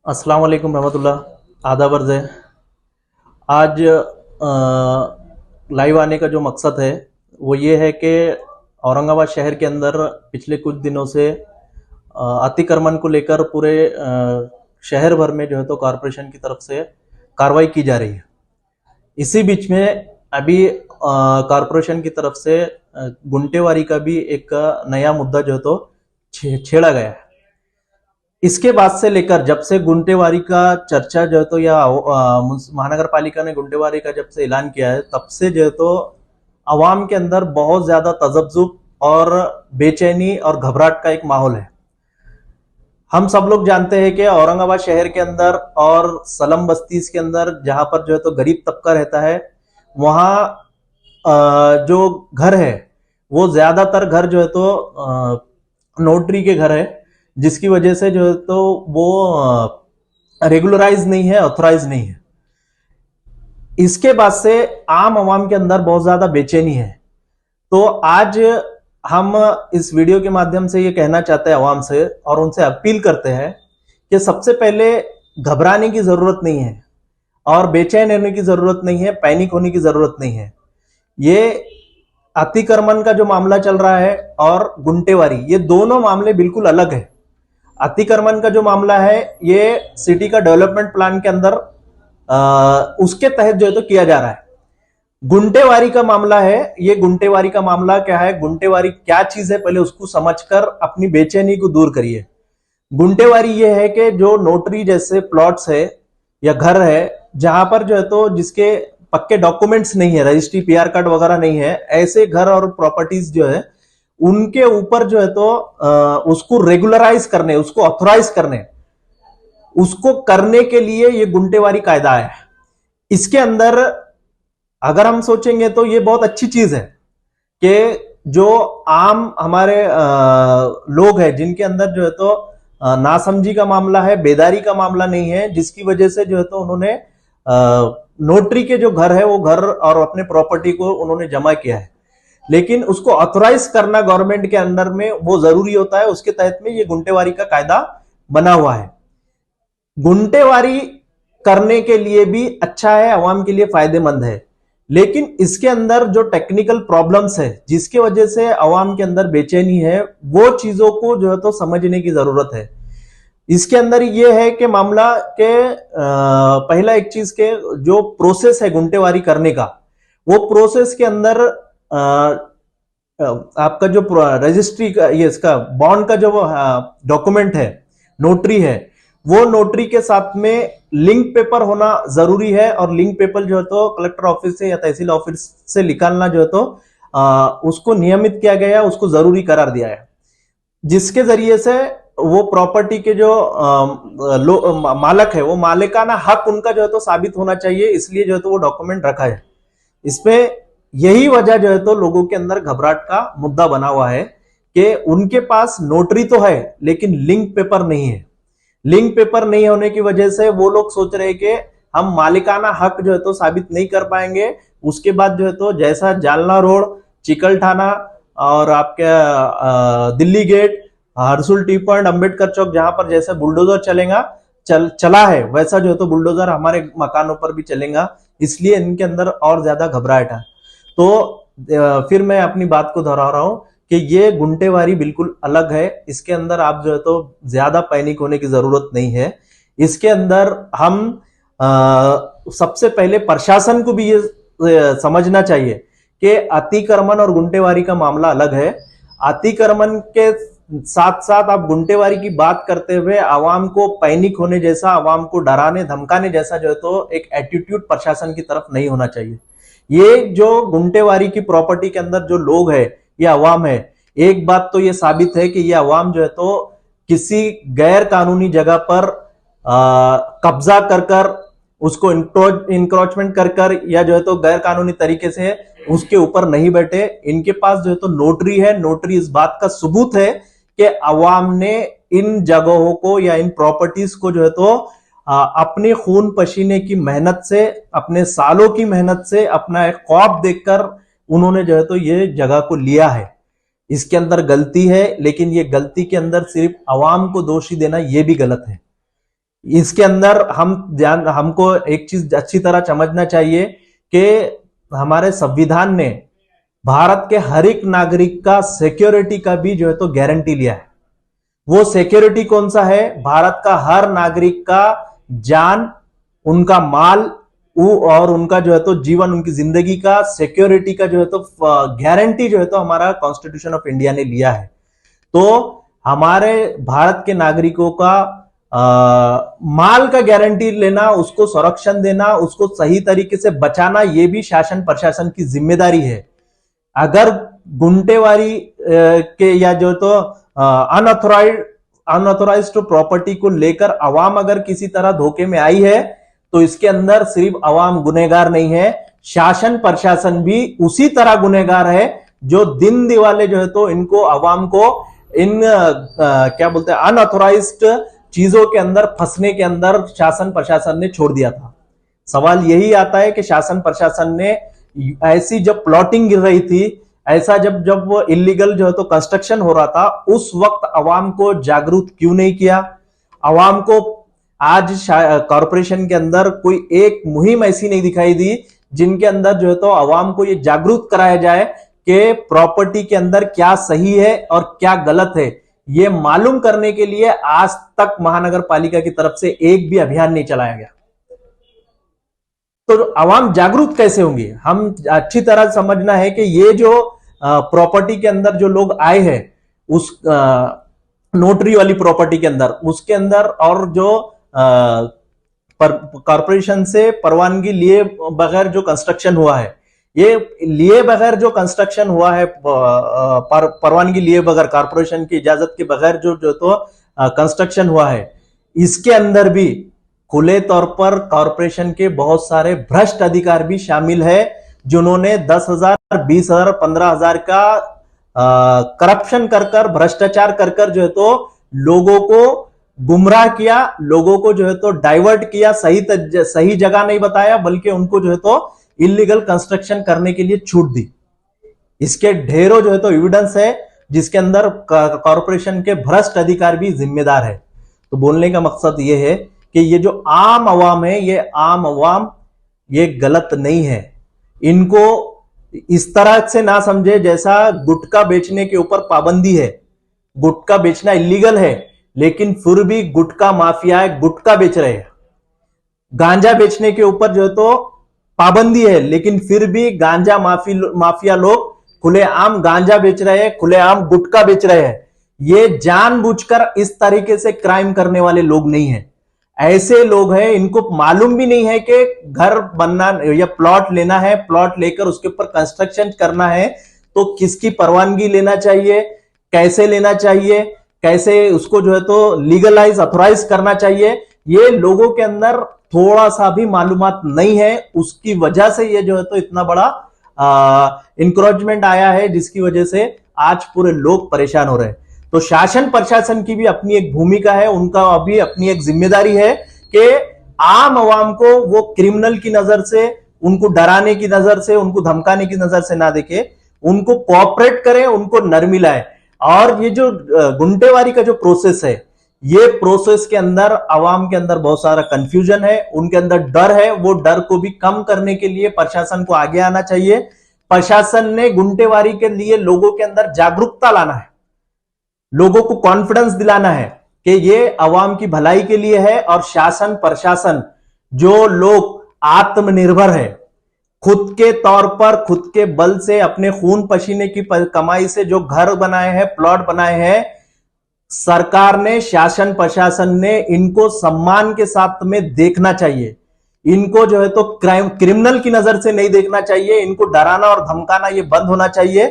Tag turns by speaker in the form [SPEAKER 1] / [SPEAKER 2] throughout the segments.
[SPEAKER 1] अस्सलाम वालेकुम रहमतुल्लाह। आदाब अर्ज़ है। आज लाइव आने का जो मकसद है वो ये है कि औरंगाबाद शहर के अंदर पिछले कुछ दिनों से अतिक्रमण को लेकर पूरे शहर भर में जो है तो कॉरपोरेशन की तरफ से कार्रवाई की जा रही है। इसी बीच में अभी कॉरपोरेशन की तरफ से गुंटेवारी का भी एक नया मुद्दा जो है तो छेड़ा गया है। इसके बाद से लेकर जब से गुंटेवारी का चर्चा जो है तो या महानगर पालिका ने गुंटेवारी का जब से ऐलान किया है तब से जो है तो आवाम के अंदर बहुत ज्यादा तजब्जुब और बेचैनी और घबराहट का एक माहौल है। हम सब लोग जानते हैं कि औरंगाबाद शहर के अंदर और सलम बस्ती के अंदर जहां पर जो है तो गरीब तबका रहता है वहां जो घर है वो ज्यादातर घर जो है तो नोटरी के घर है, जिसकी वजह से जो है तो वो रेगुलराइज नहीं है, ऑथराइज नहीं है। इसके बाद से आम आवाम के अंदर बहुत ज्यादा बेचैनी है। तो आज हम इस वीडियो के माध्यम से ये कहना चाहते हैं आवाम से और उनसे अपील करते हैं कि सबसे पहले घबराने की जरूरत नहीं है और बेचैन होने की जरूरत नहीं है, पैनिक होने की जरूरत नहीं है। ये अतिक्रमण का जो मामला चल रहा है और गुंटेवारी, ये दोनों मामले बिल्कुल अलग है। अतिक्रमण का जो मामला है ये सिटी का डेवलपमेंट प्लान के अंदर उसके तहत जो है तो किया जा रहा है। गुंटेवारी का मामला है, ये गुंटेवारी का मामला क्या है, गुंटेवारी क्या चीज है, पहले उसको समझकर अपनी बेचैनी को दूर करिए। गुंटेवारी ये है कि जो नोटरी जैसे प्लॉट्स है या घर है जहां पर जो है तो जिसके पक्के डॉक्यूमेंट्स नहीं है, रजिस्ट्री पीआर कार्ड वगैरह नहीं है, ऐसे घर और प्रॉपर्टीज जो है उनके ऊपर जो है तो उसको रेगुलराइज करने, उसको ऑथराइज करने, उसको करने के लिए ये गुंटेवारी कायदा है। इसके अंदर अगर हम सोचेंगे तो ये बहुत अच्छी चीज है कि जो आम हमारे लोग हैं जिनके अंदर जो है तो नासमझी का मामला है, बेदारी का मामला नहीं है, जिसकी वजह से जो है तो उन्होंने नोटरी के जो घर है वो घर और अपने प्रॉपर्टी को उन्होंने जमा किया है, लेकिन उसको ऑथराइज करना गवर्नमेंट के अंडर में वो जरूरी होता है। उसके तहत में ये गुंटेवारी का कायदा बना हुआ है। गुंटेवारी करने के लिए भी अच्छा है, आवाम के लिए फायदेमंद है, लेकिन इसके अंदर जो टेक्निकल प्रॉब्लम्स है जिसकी वजह से आवाम के अंदर बेचैनी है, वो चीजों को जो है तो समझने की जरूरत है। इसके अंदर ये है कि मामला के पहला एक चीज के जो प्रोसेस है गुंटेवारी करने का, वो प्रोसेस के अंदर आपका जो रजिस्ट्री का ये इसका बॉन्ड का जो डॉक्यूमेंट है, नोटरी है, वो नोटरी के साथ में लिंक पेपर होना जरूरी है। और लिंक पेपर जो है तो कलेक्टर ऑफिस से या तहसील ऑफिस से निकालना जो है तो उसको नियमित किया गया, उसको जरूरी करार दिया है, जिसके जरिए से वो प्रॉपर्टी के जो मालक है वो मालिकाना हक उनका जो है तो साबित होना चाहिए, इसलिए जो है तो वो डॉक्यूमेंट रखा है। इसमें यही वजह जो है तो लोगों के अंदर घबराहट का मुद्दा बना हुआ है कि उनके पास नोटरी तो है लेकिन लिंक पेपर नहीं है। लिंक पेपर नहीं होने की वजह से वो लोग सोच रहे हैं कि हम मालिकाना हक जो है तो साबित नहीं कर पाएंगे। उसके बाद जो है तो जैसा जालना रोड, चिकलठाना और आपके Delhi gate, Harsul T point, Ambedkar चौक जहां पर जैसे बुलडोजर चला है वैसा जो है तो बुलडोजर हमारे मकानों पर भी चलेगा, इसलिए इनके अंदर और ज्यादा घबराहट है। तो फिर मैं अपनी बात को दोहरा रहा हूं कि ये गुंटेवारी बिल्कुल अलग है। इसके अंदर आप जो है तो ज्यादा पैनिक होने की जरूरत नहीं है। इसके अंदर हम सबसे पहले प्रशासन को भी ये समझना चाहिए कि अतिक्रमण और गुंटेवारी का मामला अलग है। अतिक्रमण के साथ साथ आप गुंटेवारी की बात करते हुए आवाम को पैनिक होने जैसा, आवाम को डराने धमकाने जैसा जो है तो एक एटीट्यूड प्रशासन की तरफ नहीं होना चाहिए। ये जो गुंटेवारी की प्रॉपर्टी के अंदर जो लोग है, ये अवाम है, एक बात तो ये साबित है कि ये अवाम जो है तो किसी गैर कानूनी जगह पर कब्जा कर उसको इंक्रोचमेंट कर या जो है तो गैर कानूनी तरीके से उसके ऊपर नहीं बैठे। इनके पास जो है तो नोटरी है। नोटरी इस बात का सबूत है कि अवाम ने इन जगहों को या इन प्रॉपर्टीज को जो है तो अपने खून पसीने की मेहनत से, अपने सालों की मेहनत से, अपना एक ख्वाब देखकर उन्होंने जो है तो ये जगह को लिया है। इसके अंदर गलती है, लेकिन ये गलती के अंदर सिर्फ अवाम को दोषी देना ये भी गलत है। इसके अंदर हमको एक चीज अच्छी तरह समझना चाहिए कि हमारे संविधान ने भारत के हर एक नागरिक का सिक्योरिटी का भी जो है तो गारंटी लिया है। वो सिक्योरिटी कौन सा है? भारत का हर नागरिक का जान, उनका माल और उनका जो है तो जीवन, उनकी जिंदगी का सिक्योरिटी का जो है तो गारंटी जो है तो हमारा कॉन्स्टिट्यूशन ऑफ इंडिया ने लिया है। तो हमारे भारत के नागरिकों का माल का गारंटी लेना, उसको संरक्षण देना, उसको सही तरीके से बचाना, ये भी शासन प्रशासन की जिम्मेदारी है। अगर गुंटेवारी के या जो तो अनऑथोराइज्ड प्रॉपर्टी को लेकर अवाम अगर किसी तरह धोखे में आई है, तो इसके अंदर सिर्फ अवाम गुनहगार नहीं है, शासन प्रशासन भी उसी तरह गुनहगार है, जो दिन दिवाले जो है तो इनको अवाम को इन क्या बोलते हैं अनऑथोराइज्ड चीजों के अंदर फंसने के अंदर शासन प्रशासन ने छोड़ दिया था। सवाल यही आता है कि शासन प्रशासन ने ऐसी जब प्लॉटिंग गिर रही थी, ऐसा जब वो इलीगल जो है तो कंस्ट्रक्शन हो रहा था, उस वक्त अवाम को जागरूक क्यों नहीं किया? अवाम को आज कॉरपोरेशन के अंदर कोई एक मुहिम ऐसी नहीं दिखाई दी जिनके अंदर जो है तो अवाम को ये जागरूक कराया जाए कि प्रॉपर्टी के अंदर क्या सही है और क्या गलत है। ये मालूम करने के लिए आज तक महानगर पालिका की तरफ से एक भी अभियान नहीं चलाया गया। तो अवाम जागरूक कैसे होंगे? हम अच्छी तरह समझना है कि ये जो प्रॉपर्टी के अंदर जो लोग आए हैं, उस नोटरी वाली प्रॉपर्टी के अंदर, उसके अंदर और जो कॉरपोरेशन से परवानगी लिए बगैर जो कंस्ट्रक्शन हुआ है, ये लिए बगैर जो कंस्ट्रक्शन हुआ है, परवानगी लिए बगैर, कॉरपोरेशन की इजाजत के बगैर जो तो कंस्ट्रक्शन हुआ है, इसके अंदर भी खुले तौर पर कॉरपोरेशन के बहुत सारे भ्रष्ट अधिकारी भी शामिल है, जिन्होंने 10,000, 20,000, 15,000 का करप्शन कर भ्रष्टाचार कर जो है तो लोगों को गुमराह किया, लोगों को जो है तो डाइवर्ट किया, सही जगह नहीं बताया, बल्कि उनको जो है तो इलीगल कंस्ट्रक्शन करने के लिए छूट दी। इसके ढेरों जो है तो एविडेंस है, जिसके अंदर कॉरपोरेशन के भ्रष्ट अधिकारी भी जिम्मेदार है। तो बोलने का मकसद ये है कि ये जो आम अवाम है, ये आम अवाम ये गलत नहीं है। इनको इस तरह से ना समझे जैसा गुटखा बेचने के ऊपर पाबंदी है। गुटखा बेचना इलीगल है, लेकिन फिर भी गुटखा माफिया है, गुटखा बेच रहे हैं। गांजा बेचने के ऊपर जो है तो पाबंदी है, लेकिन फिर भी गांजा माफिया लोग खुलेआम गांजा बेच रहे हैं, खुलेआम गुटखा बेच रहे हैं। ये जानबूझकर इस तरीके से क्राइम करने वाले लोग नहीं है। ऐसे लोग हैं, इनको मालूम भी नहीं है कि घर बनना या प्लॉट लेना है, प्लॉट लेकर उसके ऊपर कंस्ट्रक्शन करना है तो किसकी परवानगी लेना चाहिए, कैसे लेना चाहिए, कैसे उसको जो है तो लीगलाइज, अथोराइज करना चाहिए। ये लोगों के अंदर थोड़ा सा भी मालूमात नहीं है। उसकी वजह से ये जो है तो इतना बड़ा इंक्रोचमेंट आया है, जिसकी वजह से आज पूरे लोग परेशान हो रहे हैं। तो शासन प्रशासन की भी अपनी एक भूमिका है, उनका अभी अपनी एक जिम्मेदारी है कि आम आवाम को वो क्रिमिनल की नजर से, उनको डराने की नजर से, उनको धमकाने की नजर से ना देखे, उनको कोऑपरेट करें, उनको नरमी लाए। और ये जो गुंटेवारी का जो प्रोसेस है, ये प्रोसेस के अंदर आवाम के अंदर बहुत सारा कंफ्यूजन है, उनके अंदर डर है। वो डर को भी कम करने के लिए प्रशासन को आगे आना चाहिए। प्रशासन ने गुंटेवारी के लिए लोगों के अंदर जागरूकता लाना है, लोगों को कॉन्फिडेंस दिलाना है कि ये आवाम की भलाई के लिए है। और शासन प्रशासन जो लोग आत्मनिर्भर है, खुद के तौर पर, खुद के बल से, अपने खून पसीने की कमाई से जो घर बनाए हैं, प्लॉट बनाए हैं, सरकार ने, शासन प्रशासन ने इनको सम्मान के साथ में देखना चाहिए। इनको जो है तो क्रिमिनल की नजर से नहीं देखना चाहिए। इनको डराना और धमकाना ये बंद होना चाहिए।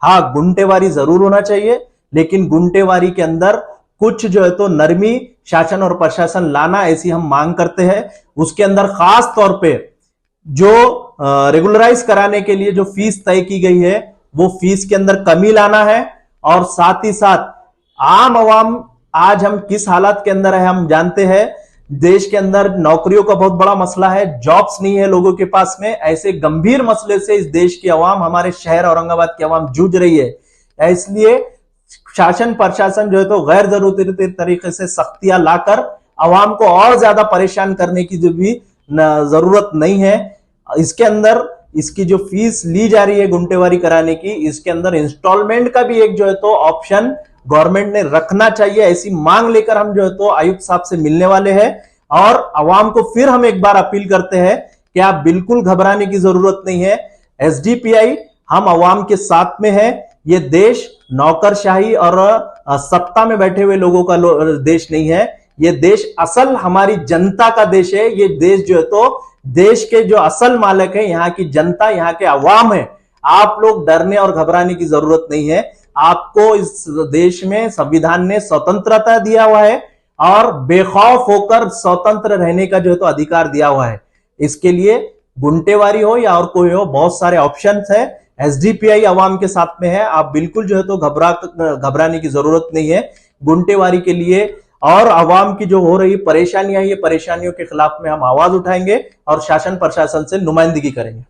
[SPEAKER 1] हाँ, गुंटेवारी जरूर होना चाहिए, लेकिन गुंटेवारी के अंदर कुछ जो है तो नरमी शासन और प्रशासन लाना, ऐसी हम मांग करते हैं। उसके अंदर खास तौर पे जो रेगुलराइज कराने के लिए जो फीस तय की गई है, वो फीस के अंदर कमी लाना है। और साथ ही साथ आम आवाम आज हम किस हालात के अंदर है हम जानते हैं। देश के अंदर नौकरियों का बहुत बड़ा मसला है, जॉब्स नहीं है लोगों के पास में। ऐसे गंभीर मसले से इस देश की आवाम, हमारे शहर औरंगाबाद की आवाम जूझ रही है। इसलिए शासन प्रशासन जो है तो गैर जरूरी तरीके से सख्तियां लाकर आवाम को और ज्यादा परेशान करने की जो भी जरूरत नहीं है। इसके अंदर इसकी जो फीस ली जा रही है गुंटेवारी कराने की, इसके अंदर इंस्टॉलमेंट का भी एक जो है तो ऑप्शन गवर्नमेंट ने रखना चाहिए। ऐसी मांग लेकर हम जो है तो आयुक्त साहब से मिलने वाले हैं और आवाम को फिर हम एक बार अपील करते हैं कि आप बिल्कुल घबराने की जरूरत नहीं है। एसडीपीआई हम आवाम के साथ में है। ये देश नौकरशाही और सत्ता में बैठे हुए लोगों का देश नहीं है। ये देश असल हमारी जनता का देश है। ये देश जो है तो देश के जो असल मालिक है यहाँ की जनता, यहाँ के अवाम है। आप लोग डरने और घबराने की जरूरत नहीं है। आपको इस देश में संविधान ने स्वतंत्रता दिया हुआ है और बेखौफ होकर स्वतंत्र रहने का जो है तो अधिकार दिया हुआ है। इसके लिए गुंटेवारी हो या और कोई हो, बहुत सारे ऑप्शंस है। एसडीपीआई अवाम के साथ में है। आप बिल्कुल जो है तो घबराने की जरूरत नहीं है। गुंटेवारी के लिए और अवाम की जो हो रही परेशानियां, ये परेशानियों के खिलाफ में हम आवाज उठाएंगे और शासन प्रशासन से नुमाइंदगी करेंगे।